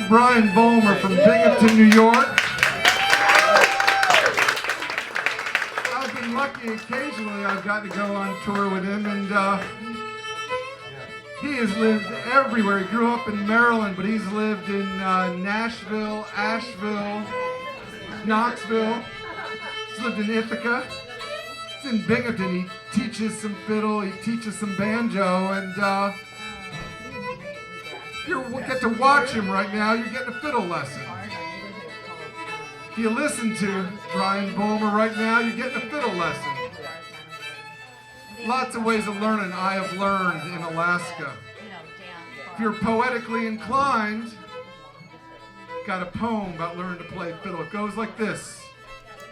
Brian Vollmer from Binghamton, New York. I've been lucky occasionally I've got to go on tour with him, and he has lived everywhere. He grew up in Maryland, but he's lived in Nashville, Asheville, Knoxville. He's lived in Ithaca. He's in Binghamton. He teaches some fiddle, he teaches some banjo, and if you get to watch him right now, you're getting a fiddle lesson. If you listen to Brian Vollmer right now, you're getting a fiddle lesson. Lots of ways of learning I have learned in Alaska. If you're poetically inclined, got a poem about learning to play fiddle. It goes like this.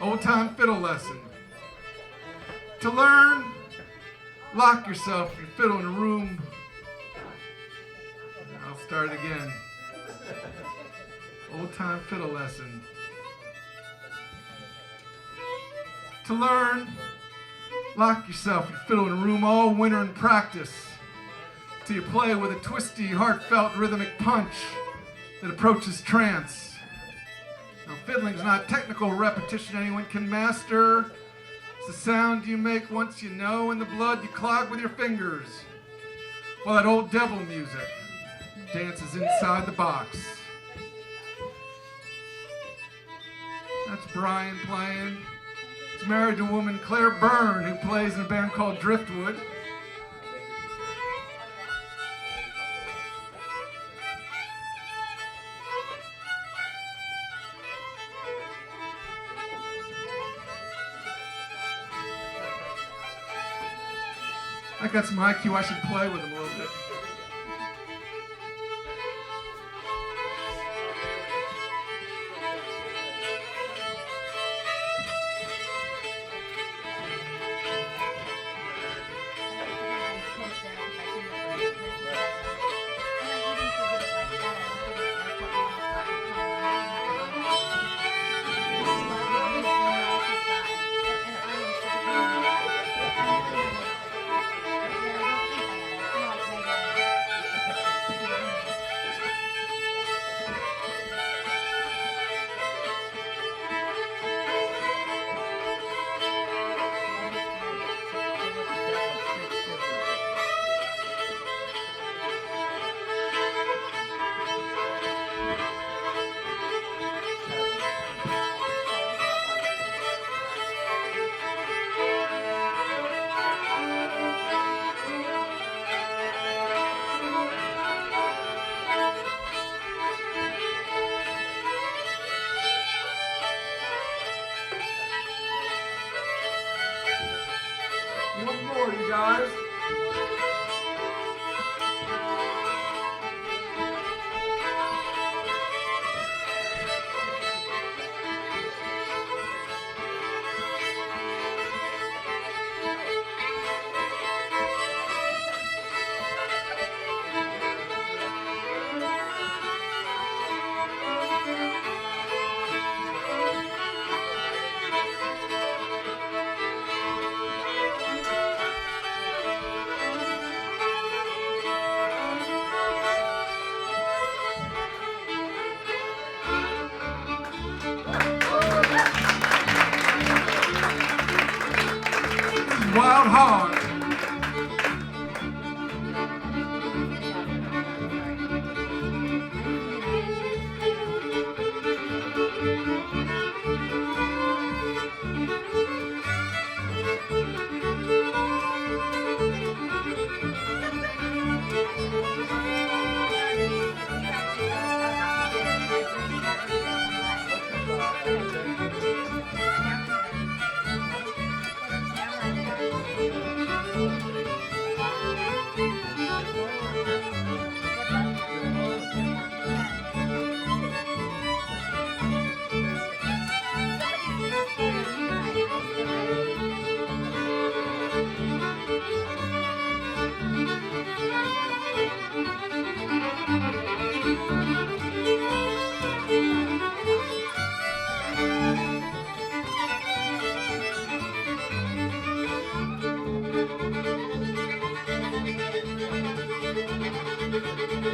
Old-time fiddle lesson. To learn, lock yourself your fiddle in a room. I'll start again. Old-time fiddle lesson. To learn, lock yourself your fiddle in a room all winter and practice till you play with a twisty, heartfelt, rhythmic punch that approaches trance. Now, fiddling's not technical repetition anyone can master. It's the sound you make once you know, and the blood you clog with your fingers, while that old devil music dances inside the box. That's Brian playing. He's married to a woman, Claire Byrne, who plays in a band called Driftwood. I got some IQ, I should play with him a little bit. One more, you guys. Wild Hog.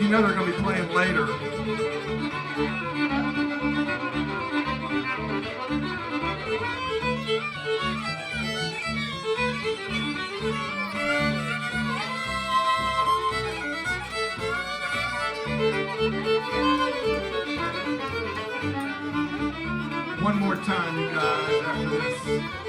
you know they're going to be playing later. One more time, you guys, after this.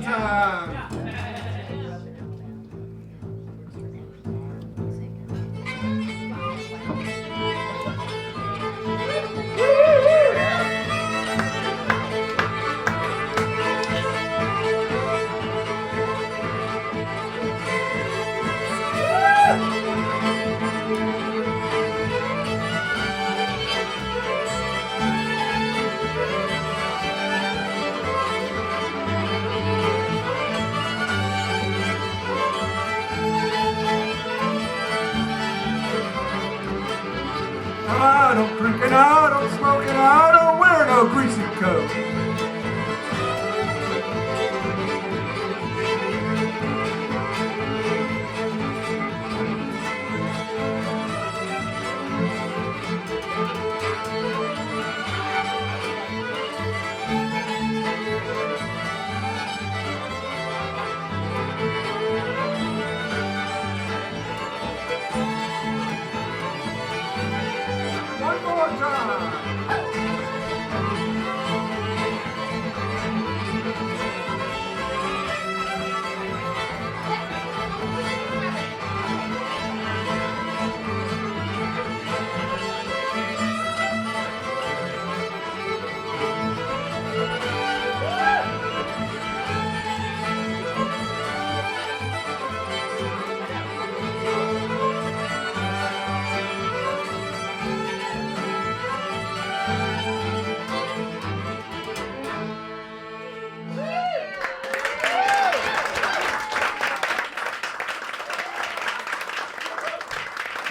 time. I don't drink and I don't smoke and I don't wear no greasy coat. One more time.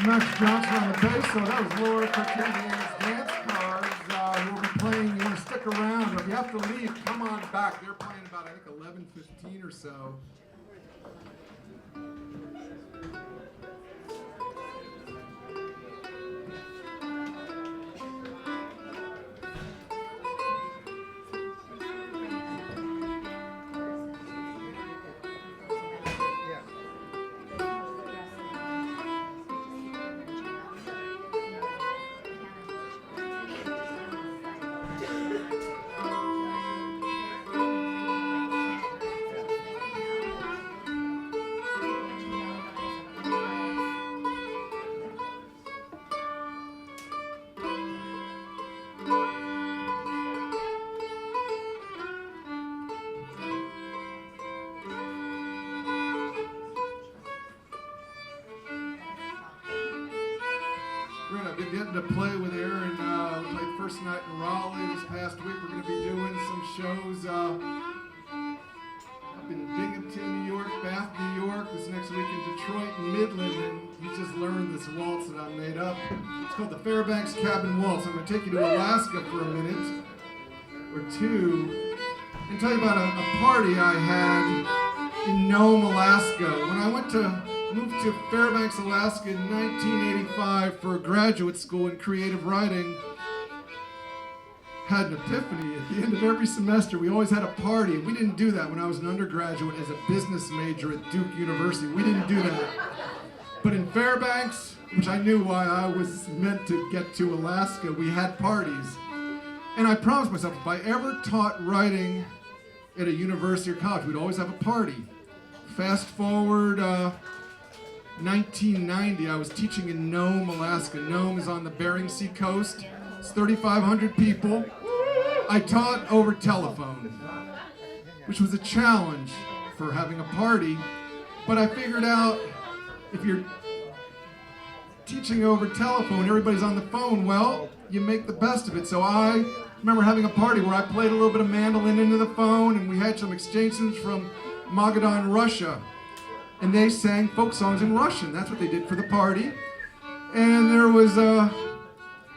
Max Johnson on the bass, so that was Laura Cortesian's Dance Cards. We'll be playing, you want to stick around, or if you have to leave, come on back. They're playing about, I think, 11:15 or so. I've been getting to play with Aaron. We played first night in Raleigh this past week. We're going to be doing some shows up in Binghamton, New York, Bath, New York. This next week in Detroit and Midland. And he just learned this waltz that I made up. It's called the Fairbanks Cabin Waltz. I'm going to take you to Alaska for a minute or two and tell you about a party I had in Nome, Alaska. When I moved to Fairbanks, Alaska in 1985 for a graduate school in creative writing, had an epiphany. At the end of every semester, we always had a party. We didn't do that when I was an undergraduate as a business major at Duke University. We didn't do that. But in Fairbanks, which I knew why I was meant to get to Alaska, we had parties. And I promised myself, if I ever taught writing at a university or college, we'd always have a party. Fast forward 1990, I was teaching in Nome, Alaska. Nome is on the Bering Sea coast. It's 3,500 people. I taught over telephone, which was a challenge for having a party. But I figured out if you're teaching over telephone, everybody's on the phone, well, you make the best of it. So I remember having a party where I played a little bit of mandolin into the phone, and we had some exchanges from Magadan, Russia. And they sang folk songs in Russian. That's what they did for the party. And there was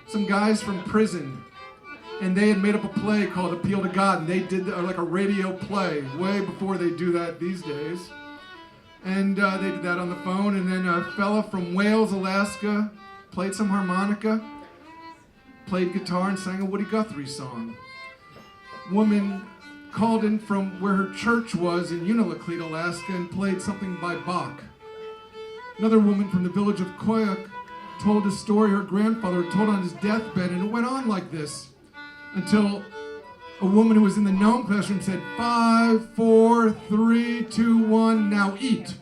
some guys from prison, and they had made up a play called Appeal to God, and they did like a radio play way before they do that these days. And they did that on the phone, and then a fella from Wales, Alaska, played some harmonica, played guitar, and sang a Woody Guthrie song. Woman called in from where her church was in Unalakleet, Alaska, and played something by Bach. Another woman from the village of Koyuk told a story her grandfather told on his deathbed, and it went on like this until a woman who was in the gnome classroom said, 5, 4, 3, 2, 1, now eat.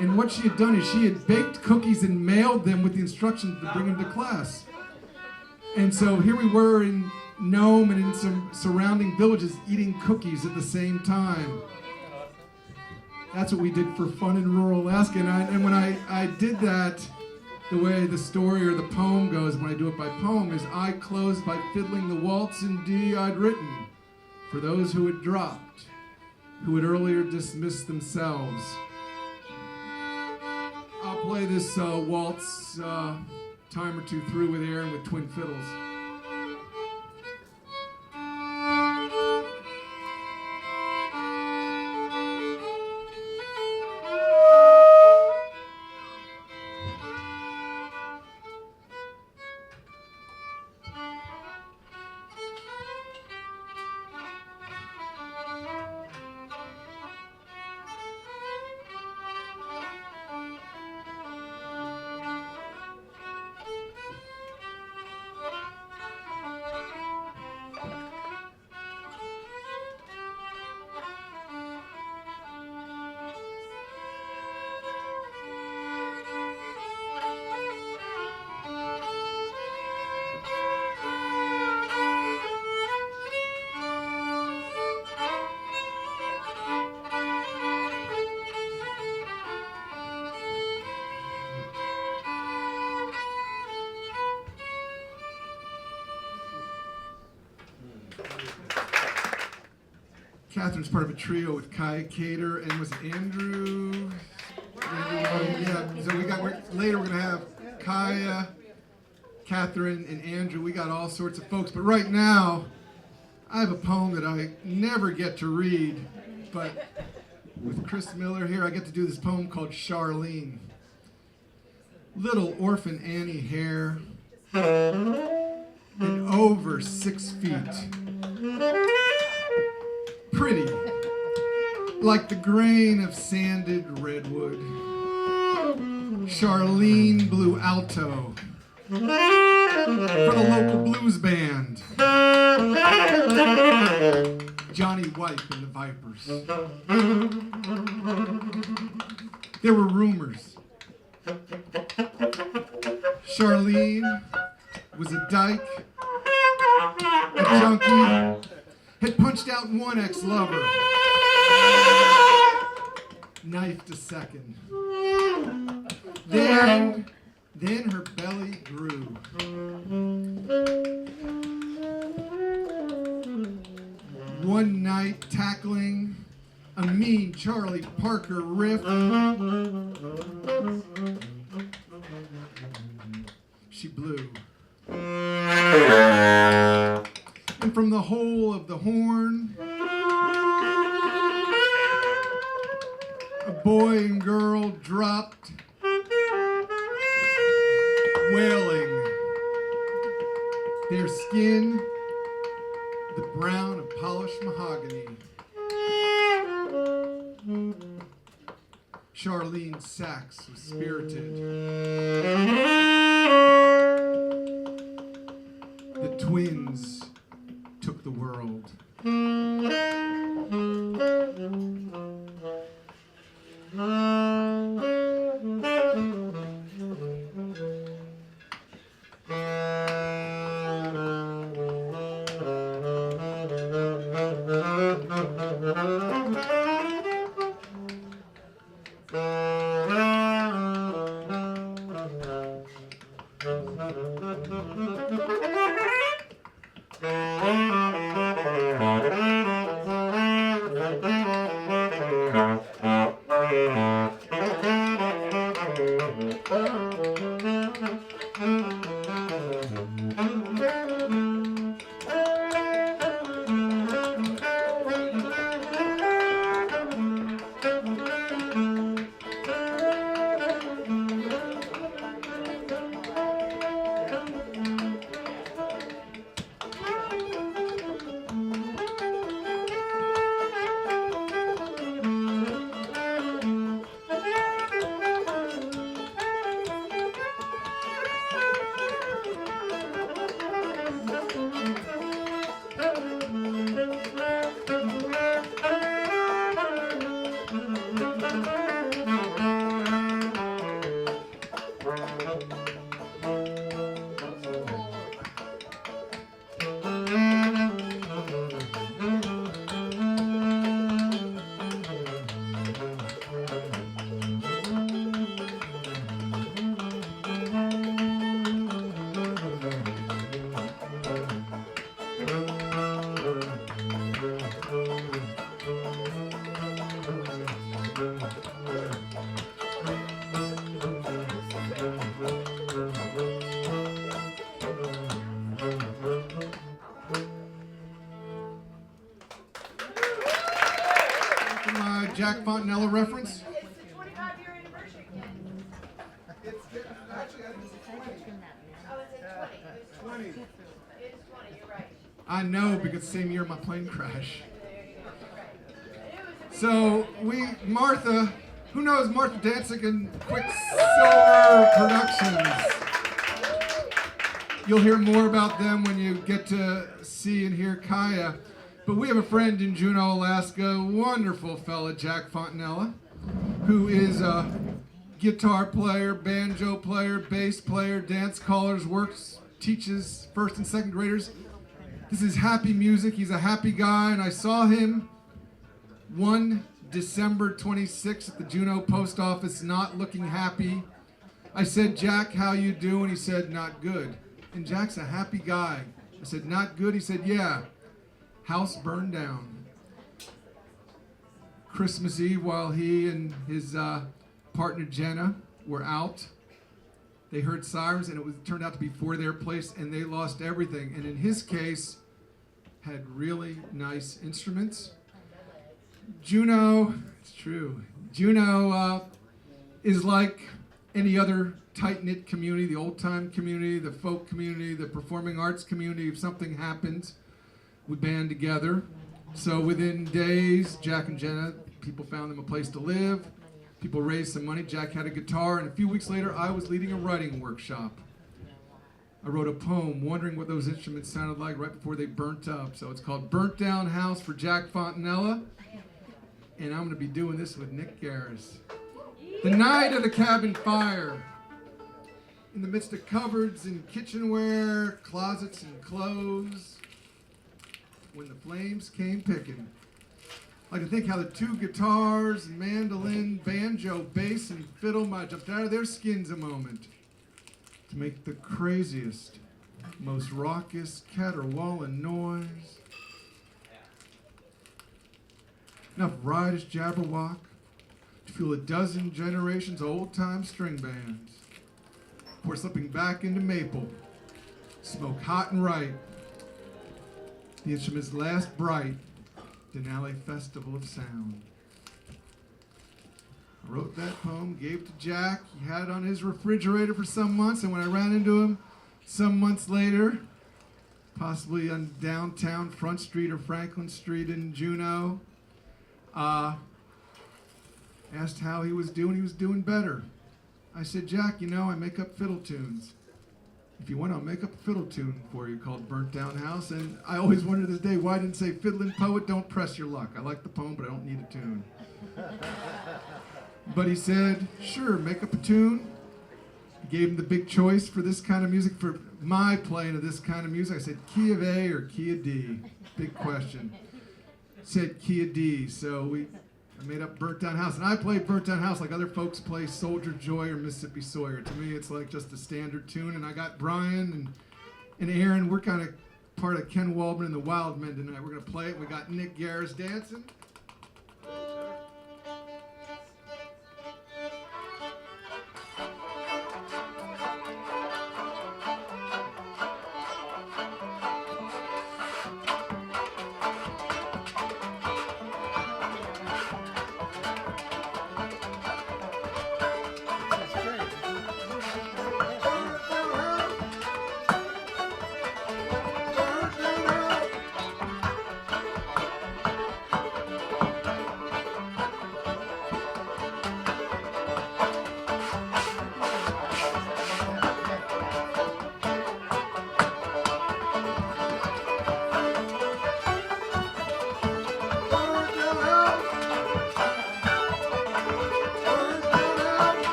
And what she had done is she had baked cookies and mailed them with the instructions to bring them to class. And so here we were in Nome and in some surrounding villages eating cookies at the same time. That's what we did for fun in rural Alaska. And when I did that, the way the story or the poem goes, when I do it by poem, is I closed by fiddling the waltz in D I'd written for those who had dropped, who had earlier dismissed themselves. I'll play this waltz time or two through with Aaron with twin fiddles. Catherine's part of a trio with Kai Cater and was it Andrew? Yeah, so later we're gonna have Kaya, Catherine, and Andrew. We got all sorts of folks, but right now I have a poem that I never get to read, but with Chris Miller here, I get to do this poem called Charlene. Little orphan Annie Hare, and over 6 feet. Pretty, like the grain of sanded redwood. Charlene blew alto for the local blues band. Johnny White and the Vipers. There were rumors. Charlene was a dyke, a junkie, had punched out one ex-lover, knifed a second. Then her belly grew. One night tackling a mean Charlie Parker riff, she blew. And from the hole of the horn, a boy and girl dropped, wailing. Their skin, the brown of polished mahogany. Charlene's sax was spirited. The twins took the world. Jack Fontanella reference? It's the 25-year anniversary, Ken. Actually, I think it's 20. Oh, it's at 20. 20. It's 20, you're right. I know, because same year my plane crashed. There you go, you're right. So Martha, who knows Martha Danzig and Quicksilver Productions? You'll hear more about them when you get to see and hear Kaya. But we have a friend in Juneau, Alaska, wonderful fella, Jack Fontanella, who is a guitar player, banjo player, bass player, dance callers, works, teaches first and second graders. This is happy music. He's a happy guy, and I saw him one December 26th at the Juneau post office, not looking happy. I said, Jack, how you doing? He said, not good. And Jack's a happy guy. I said, not good? He said, yeah. House burned down. Christmas Eve, while he and his partner Jenna were out, they heard sirens, and it turned out to be for their place, and they lost everything. And in his case, had really nice instruments. Juneau, it's true. Juneau is like any other tight-knit community, the old-time community, the folk community, the performing arts community. If something happens, we band together. So within days, Jack and Jenna, people found them a place to live. People raised some money. Jack had a guitar, and a few weeks later, I was leading a writing workshop. I wrote a poem wondering what those instruments sounded like right before they burnt up. So it's called Burnt Down House for Jack Fontanella. And I'm going to be doing this with Nick Garris. The night of the cabin fire. In the midst of cupboards and kitchenware, closets and clothes. When the flames came picking. I can think how the two guitars, mandolin, banjo, bass, and fiddle might have jumped out of their skins a moment to make the craziest, most raucous, caterwauling noise. Enough riotous jabberwock to fuel a dozen generations of old-time string bands. Before slipping back into maple, smoke hot and right. The instruments last bright, Denali Festival of Sound. I wrote that poem, gave it to Jack. He had it on his refrigerator for some months, and when I ran into him some months later, possibly on downtown Front Street or Franklin Street in Juneau, asked how he was doing. He was doing better. I said, Jack, you know, I make up fiddle tunes. If you want, I'll make up a fiddle tune for you called Burnt Down House. And I always wondered this day, why didn't it say, fiddling poet, don't press your luck. I like the poem, but I don't need a tune. But he said, sure, make up a tune. He gave him the big choice for this kind of music, for my playing of this kind of music. I said, key of A or key of D? Big question. Said key of D, so I made up Burnt Down House. And I played Burnt Down House like other folks play Soldier Joy or Mississippi Sawyer. To me, it's like just a standard tune. And I got Brian and Aaron. We're kind of part of Ken Waldman and the Wild Men tonight. We're going to play it. We got Nick Garris dancing.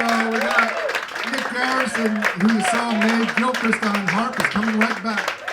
We got Nick Garrison, who you saw Mae Gilchrist on harp, is coming right back.